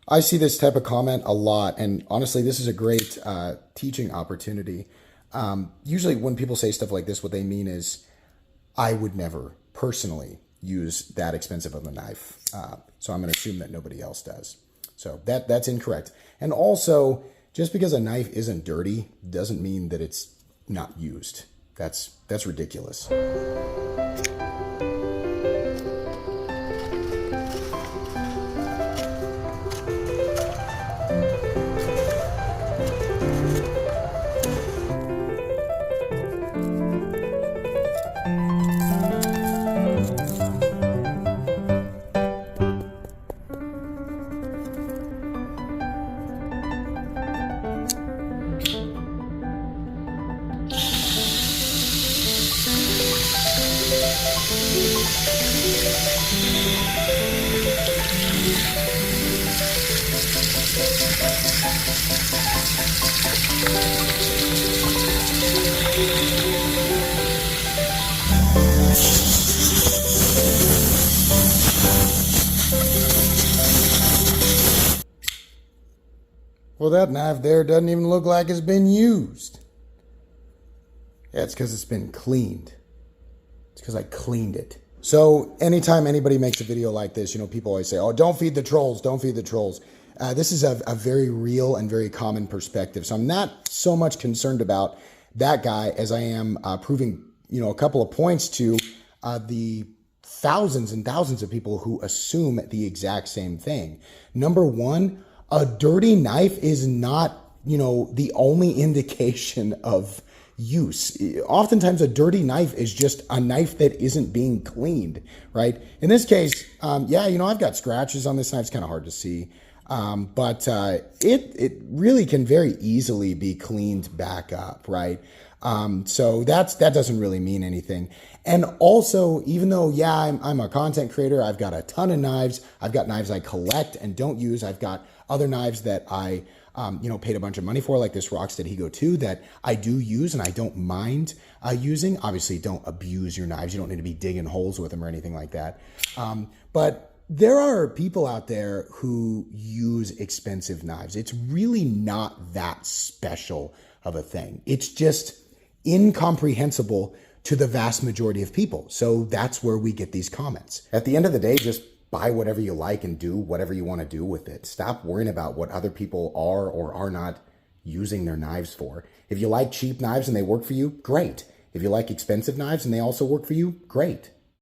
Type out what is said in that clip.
I see this type of comment a lot, and honestly, this is a great teaching opportunity. Usually, when people say stuff like this, what they mean is, I would never personally use that expensive of a knife, so I'm going to assume that nobody else does. So that's incorrect. And also, just because a knife isn't dirty doesn't mean that it's not used. That's ridiculous. Well, that knife there doesn't even look like it's been used. Yeah, it's because it's been cleaned. It's because I cleaned it. So anytime anybody makes a video like this, people always say, oh, don't feed the trolls, don't feed the trolls. This is a very real and very common perspective. So I'm not so much concerned about that guy as I am proving, a couple of points to the thousands and thousands of people who assume the exact same thing. Number one, a dirty knife is not, the only indication of use. Oftentimes a dirty knife is just a knife that isn't being cleaned, right? In this case, I've got scratches on this knife. It's kind of hard to see. But it really can very easily be cleaned back up, right? So that doesn't really mean anything. And also, even though, I'm a content creator, I've got a ton of knives. I've got knives I collect and don't use. I've got other knives that I, paid a bunch of money for, like this Rocksteady Hego 2 that I do use and I don't mind using. Obviously, don't abuse your knives. You don't need to be digging holes with them or anything like that. But there are people out there who use expensive knives. It's really not that special of a thing. It's just incomprehensible to the vast majority of people. So that's where we get these comments. At the end of the day, just buy whatever you like and do whatever you want to do with it. Stop worrying about what other people are or are not using their knives for. If you like cheap knives and they work for you, great. If you like expensive knives and they also work for you, great.